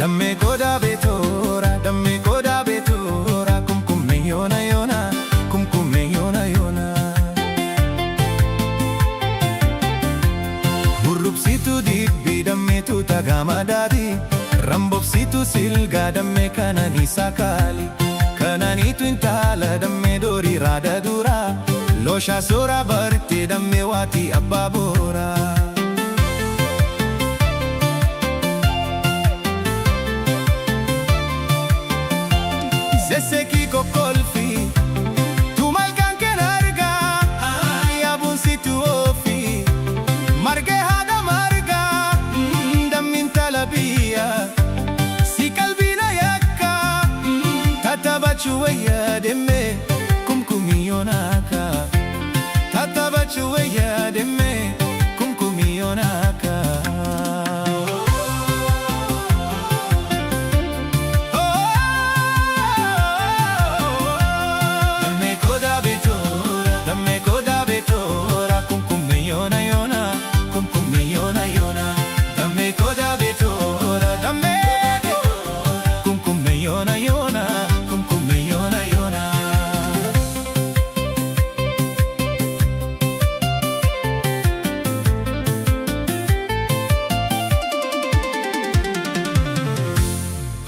dammee goda beetora, dammee goda beetora, kumkummee yoona yoona, kumkummee yoona yoona. Hurrubsitu dibbii dammeetu tagaamadaati, rambobsitu silgaa dammee kananii saakaali, kananiitu intaala dammee doorii raada duraa, looshaa soora bartee dammee waatii abbaa booraa. Seseki kokolfi, tu malkan ken arga, yaabun situ ofi, marge hada marga, dammin talabiya, si kalbina yakka, tatabachu wayya demme, kumkummee yoonaka, tatabachu wayya demme, kumkummee yoonaka.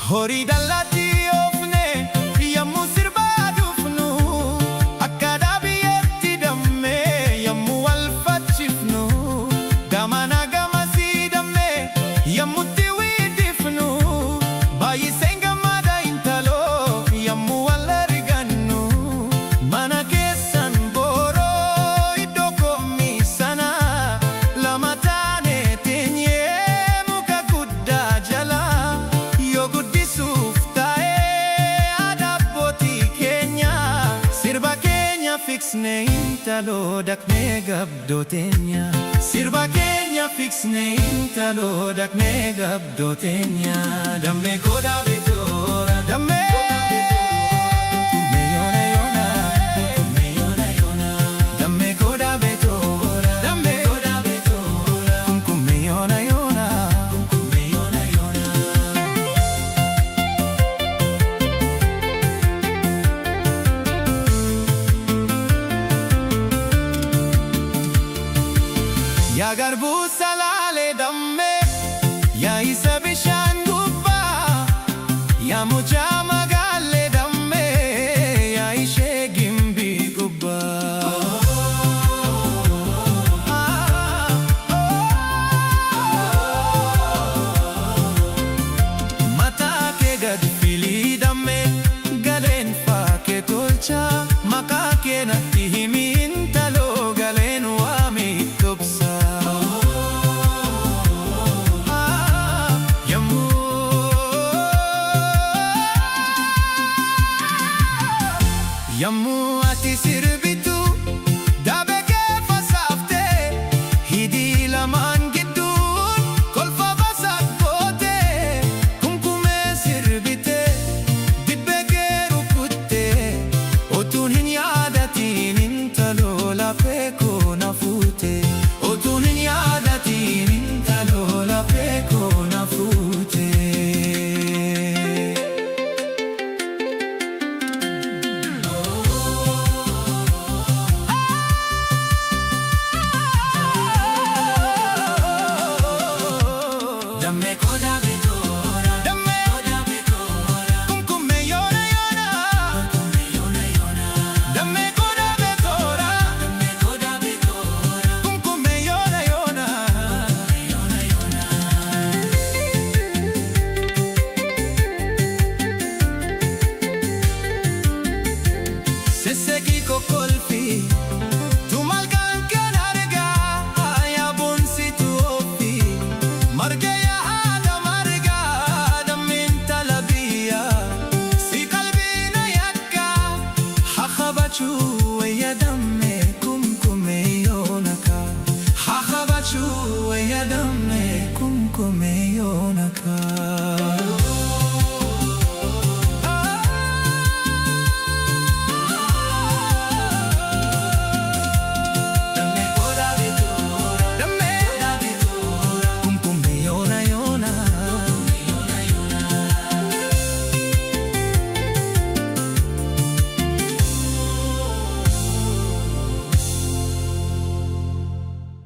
Horii dallatti oofne yommuu sirbaa dhufnu, akka dhaabiyyatti dammee yommuu wal faccifnu, gamana gamasii dammee yommutti wiidifnu, baay'iseen gammada intaloo yommuu wal argannu, mana keessan booroo iddoo koomii sana, lama taane teenyee muka guddaa jala. Fixne intalo dakne gabdoo teenya, sirba keenya fixne intalo dakne gabdoo teenya, dammee goda beetora, dammee kumkummee yoona yoona, kumkummee yoona yoona, dammee goda beetora, dammee goda beetora, kumkummee yoona yoona, kumkummee yoona yoona. Yaa garbuu salaalee dammee, yaa isa bishaan gubbaa, yaa mucaa magaalee dammee, yaa ishee gimbii gubbaa. Mataa kee gad filii dammee, galeen faakee tolchaa, maqaa kee natti himi intaloo galeen waamii tobsa. Yammu